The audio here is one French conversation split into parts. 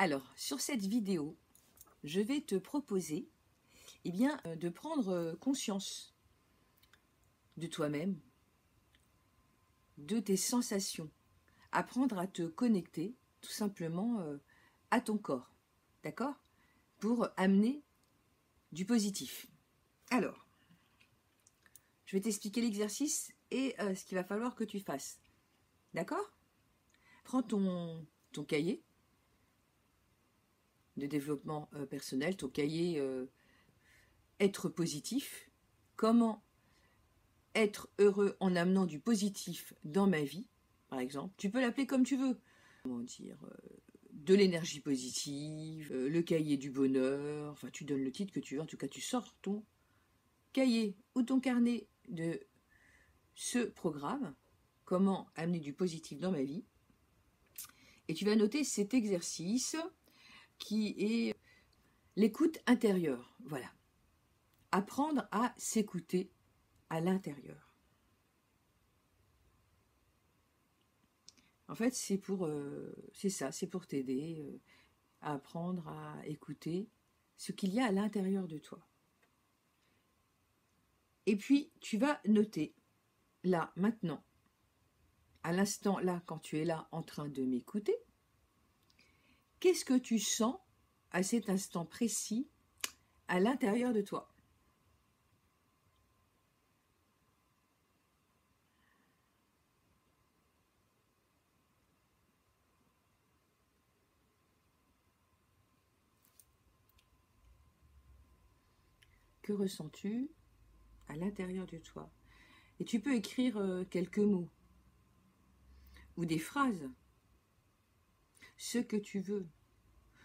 Alors, sur cette vidéo, je vais te proposer de prendre conscience de toi-même, de tes sensations, apprendre à te connecter tout simplement à ton corps, d'accord? Pour amener du positif. Alors, je vais t'expliquer l'exercice et ce qu'il va falloir que tu fasses, d'accord? Prends ton cahier de développement personnel, ton cahier être positif, comment être heureux en amenant du positif dans ma vie, par exemple. Tu peux l'appeler comme tu veux. Comment dire, de l'énergie positive, le cahier du bonheur, enfin tu donnes le titre que tu veux, en tout cas tu sors ton cahier ou ton carnet de ce programme, comment amener du positif dans ma vie, et tu vas noter cet exercice qui est l'écoute intérieure, voilà. Apprendre à s'écouter à l'intérieur. En fait, c'est ça, c'est pour t'aider à apprendre à écouter ce qu'il y a à l'intérieur de toi. Et puis, tu vas noter, là, maintenant, à l'instant, là, quand tu es là, en train de m'écouter, qu'est-ce que tu sens à cet instant précis à l'intérieur de toi? Que ressens-tu à l'intérieur de toi? Et tu peux écrire quelques mots ou des phrases, ce que tu veux,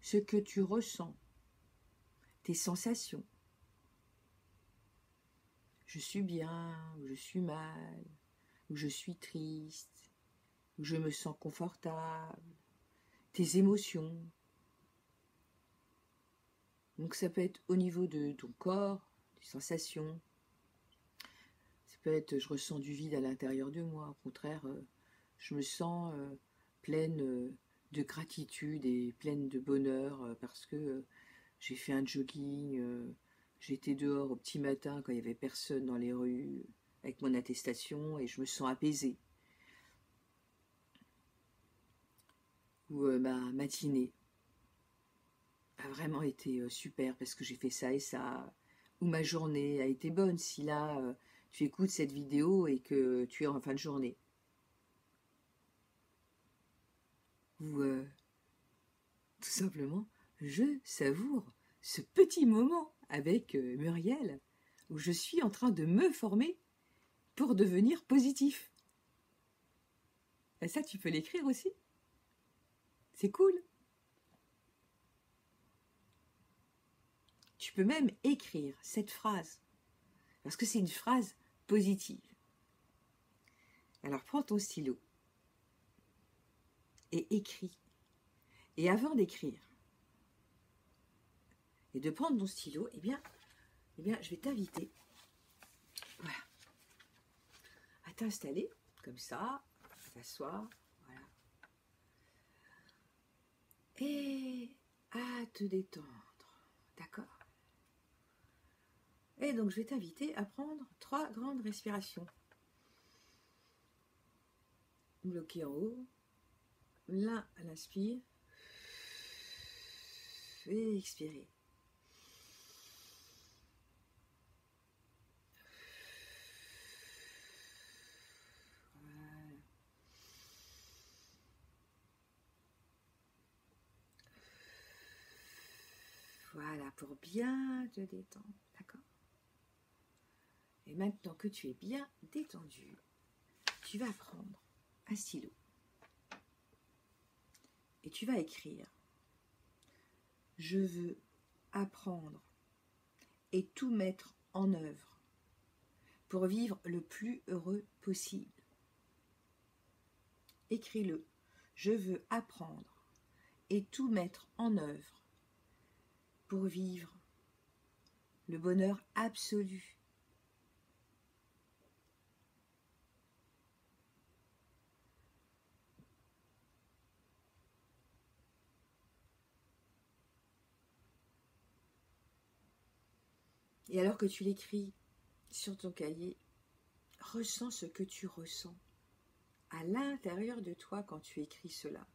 ce que tu ressens, tes sensations. Je suis bien, ou je suis mal, ou je suis triste, ou je me sens confortable, tes émotions. Donc ça peut être au niveau de ton corps, des sensations. Ça peut être je ressens du vide à l'intérieur de moi. Au contraire, je me sens pleine de gratitude et pleine de bonheur parce que j'ai fait un jogging, j'étais dehors au petit matin quand il n'y avait personne dans les rues avec mon attestation et je me sens apaisée. Ou ma matinée a vraiment été super parce que j'ai fait ça et ça. Ou ma journée a été bonne si là tu écoutes cette vidéo et que tu es en fin de journée. Ou tout simplement, je savoure ce petit moment avec Muriel où je suis en train de me former pour devenir positif. Et ça, tu peux l'écrire aussi. C'est cool. Tu peux même écrire cette phrase parce que c'est une phrase positive. Alors prends ton stylo et écris. Et avant d'écrire et de prendre ton stylo, eh bien je vais t'inviter voilà, à t'installer comme ça, à t'asseoir, voilà, et à te détendre, d'accord? Et donc je vais t'inviter à prendre 3 grandes respirations. Bloqué en haut, là à l'inspire, et expirer. Voilà, pour bien te détendre, d'accord? Et maintenant que tu es bien détendu, tu vas prendre un stylo et tu vas écrire « Je veux apprendre et tout mettre en œuvre pour vivre le plus heureux possible. » Écris-le. Je veux apprendre et tout mettre en œuvre pour vivre le bonheur absolu. Et alors que tu l'écris sur ton cahier, ressens ce que tu ressens à l'intérieur de toi quand tu écris cela.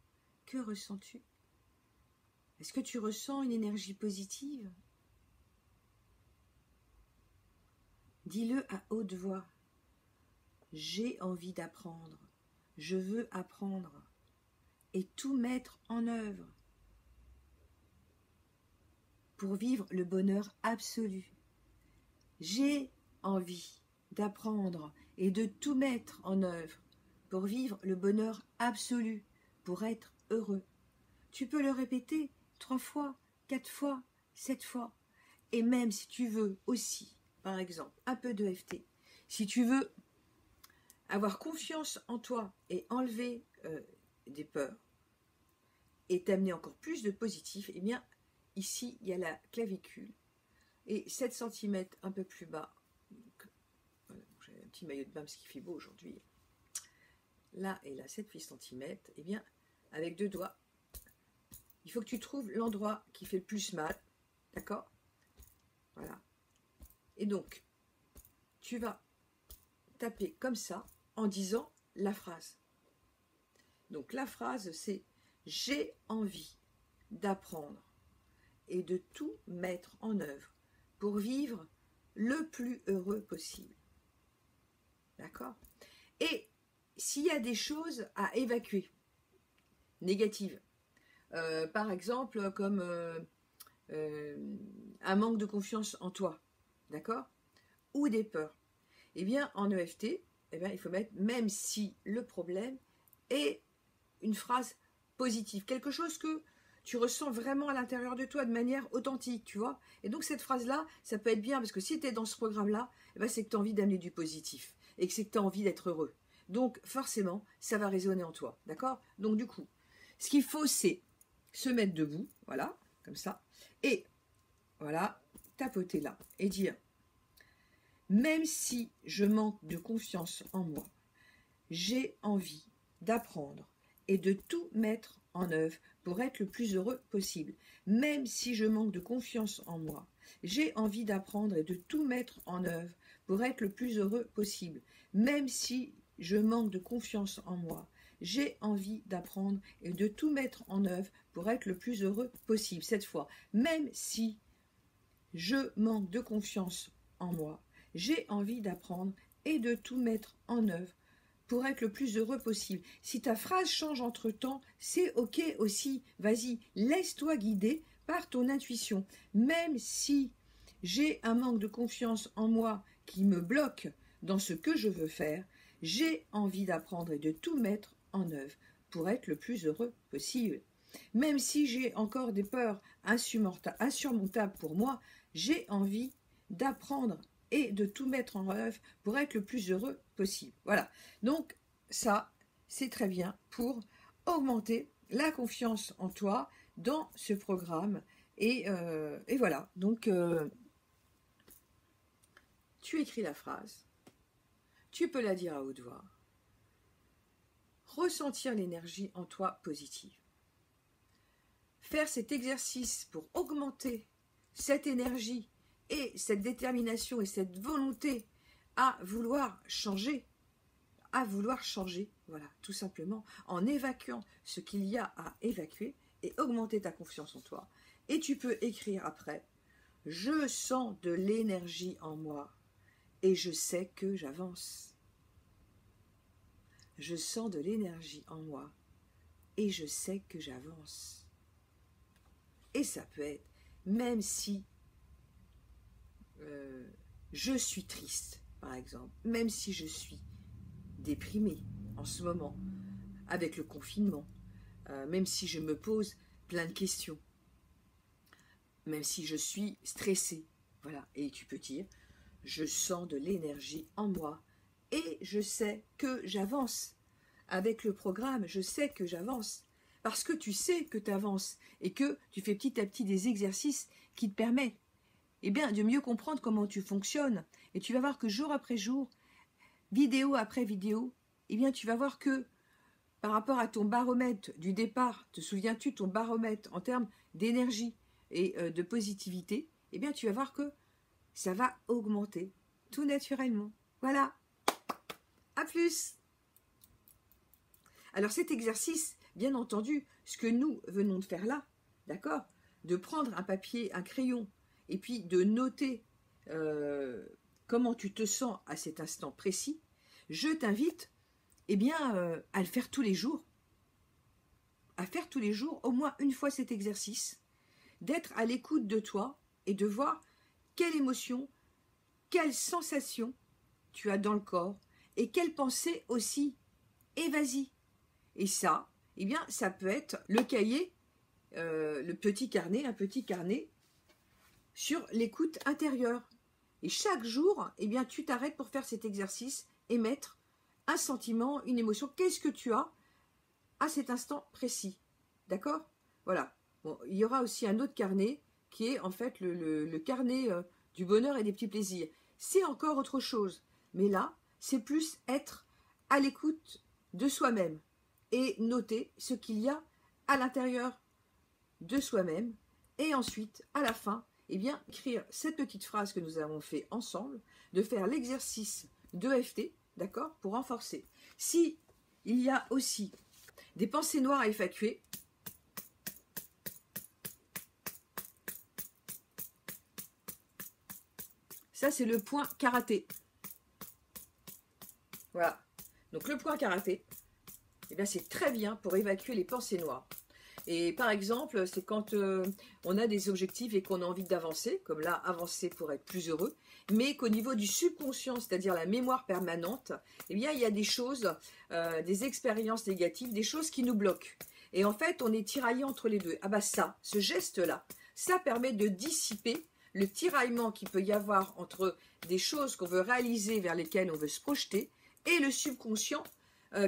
Que ressens-tu? Est-ce que tu ressens une énergie positive? Dis-le à haute voix. J'ai envie d'apprendre. Je veux apprendre. Et tout mettre en œuvre pour vivre le bonheur absolu. J'ai envie d'apprendre et de tout mettre en œuvre pour vivre le bonheur absolu, pour être heureux. Tu peux le répéter 3 fois, 4 fois, 7 fois. Et même si tu veux aussi, par exemple, un peu de FT, si tu veux avoir confiance en toi et enlever des peurs et t'amener encore plus de positif, eh bien, ici, il y a la clavicule. Et 7 cm un peu plus bas, voilà, j'ai un petit maillot de bain parce qu'il fait beau aujourd'hui, là et là, 7 cm, eh bien, avec 2 doigts, il faut que tu trouves l'endroit qui fait le plus mal, d'accord? Voilà. Et donc, tu vas taper comme ça en disant la phrase. Donc, la phrase, c'est « J'ai envie d'apprendre et de tout mettre en œuvre pour vivre le plus heureux possible. » D'accord? Et s'il y a des choses à évacuer, négatives, par exemple, comme un manque de confiance en toi, d'accord? Ou des peurs, eh bien, en EFT, eh bien, il faut mettre, même si le problème est une phrase positive, quelque chose que tu ressens vraiment à l'intérieur de toi de manière authentique, tu vois. Et donc cette phrase-là, ça peut être bien, parce que si tu es dans ce programme-là, eh ben, c'est que tu as envie d'amener du positif, et que c'est que tu as envie d'être heureux. Donc forcément, ça va résonner en toi, d'accord? Donc du coup, ce qu'il faut, c'est se mettre debout, voilà, comme ça, et voilà, tapoter là, et dire, même si je manque de confiance en moi, j'ai envie d'apprendre et de tout mettre en œuvre pour être le plus heureux possible. Même si je manque de confiance en moi, j'ai envie d'apprendre et de tout mettre en œuvre pour être le plus heureux possible. Même si je manque de confiance en moi, j'ai envie d'apprendre et de tout mettre en œuvre pour être le plus heureux possible. Cette fois, même si je manque de confiance en moi, j'ai envie d'apprendre et de tout mettre en œuvre pour être le plus heureux possible. Si ta phrase change entre-temps, c'est ok aussi. Vas-y, laisse-toi guider par ton intuition. Même si j'ai un manque de confiance en moi qui me bloque dans ce que je veux faire, j'ai envie d'apprendre et de tout mettre en œuvre pour être le plus heureux possible. Même si j'ai encore des peurs insurmontables pour moi, j'ai envie d'apprendre et de tout mettre en œuvre pour être le plus heureux possible. Voilà. Donc, ça, c'est très bien pour augmenter la confiance en toi dans ce programme. Et voilà. Donc, tu écris la phrase. Tu peux la dire à haute voix. Ressentir l'énergie en toi positive. Faire cet exercice pour augmenter cette énergie et cette détermination et cette volonté à vouloir changer, voilà, tout simplement, en évacuant ce qu'il y a à évacuer et augmenter ta confiance en toi. Et tu peux écrire après, je sens de l'énergie en moi et je sais que j'avance. Je sens de l'énergie en moi et je sais que j'avance. Et ça peut être, même si je suis triste, par exemple, même si je suis déprimée en ce moment, avec le confinement, même si je me pose plein de questions, même si je suis stressée, voilà, et tu peux dire, je sens de l'énergie en moi, et je sais que j'avance. Avec le programme, je sais que j'avance, parce que tu sais que tu avances, et que tu fais petit à petit des exercices qui te permettent de mieux comprendre comment tu fonctionnes. Et tu vas voir que jour après jour, vidéo après vidéo, tu vas voir que par rapport à ton baromètre du départ, te souviens-tu ton baromètre en termes d'énergie et de positivité, tu vas voir que ça va augmenter tout naturellement. Voilà. À plus. Alors cet exercice, bien entendu, ce que nous venons de faire là, d'accord, de prendre un papier, un crayon, et puis de noter comment tu te sens à cet instant précis, je t'invite à le faire tous les jours. À faire tous les jours, au moins une fois cet exercice, d'être à l'écoute de toi et de voir quelle émotion, quelle sensation tu as dans le corps et quelle pensée aussi. Et vas-y. Et ça, ça peut être le cahier, un petit carnet sur l'écoute intérieure. Et chaque jour, tu t'arrêtes pour faire cet exercice et mettre un sentiment, une émotion. Qu'est-ce que tu as à cet instant précis? D'accord? Voilà. Bon, il y aura aussi un autre carnet qui est en fait le carnet du bonheur et des petits plaisirs. C'est encore autre chose. Mais là, c'est plus être à l'écoute de soi-même et noter ce qu'il y a à l'intérieur de soi-même. Et ensuite, à la fin, écrire cette petite phrase que nous avons fait ensemble, de faire l'exercice d'EFT, d'accord, pour renforcer. Si il y a aussi des pensées noires à évacuer, ça c'est le point karaté. Voilà. Donc le point karaté, c'est très bien pour évacuer les pensées noires. Et par exemple, c'est quand on a des objectifs et qu'on a envie d'avancer, comme là, avancer pour être plus heureux, mais qu'au niveau du subconscient, c'est-à-dire la mémoire permanente, il y a des choses, des expériences négatives, des choses qui nous bloquent. Et en fait, on est tiraillé entre les deux. Ah bah ça, ce geste-là, ça permet de dissiper le tiraillement qu'il peut y avoir entre des choses qu'on veut réaliser, vers lesquelles on veut se projeter, et le subconscient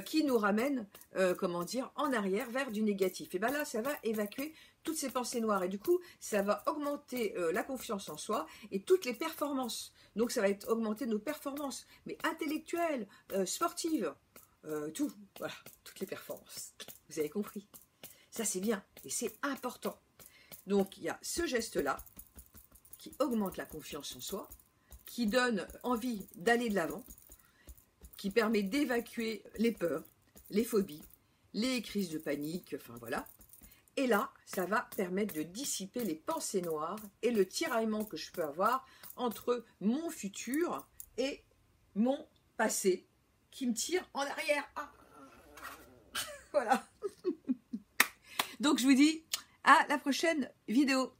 qui nous ramène, en arrière vers du négatif. Et bien là, ça va évacuer toutes ces pensées noires. Et du coup, ça va augmenter la confiance en soi et toutes les performances. Donc ça va augmenter nos performances, mais intellectuelles, sportives, tout. Voilà, toutes les performances. Vous avez compris? Ça, c'est bien et c'est important. Donc, il y a ce geste-là qui augmente la confiance en soi, qui donne envie d'aller de l'avant, qui permet d'évacuer les peurs, les phobies, les crises de panique, enfin voilà. Et là, ça va permettre de dissiper les pensées noires et le tiraillement que je peux avoir entre mon futur et mon passé qui me tire en arrière. Ah, voilà. Donc je vous dis à la prochaine vidéo.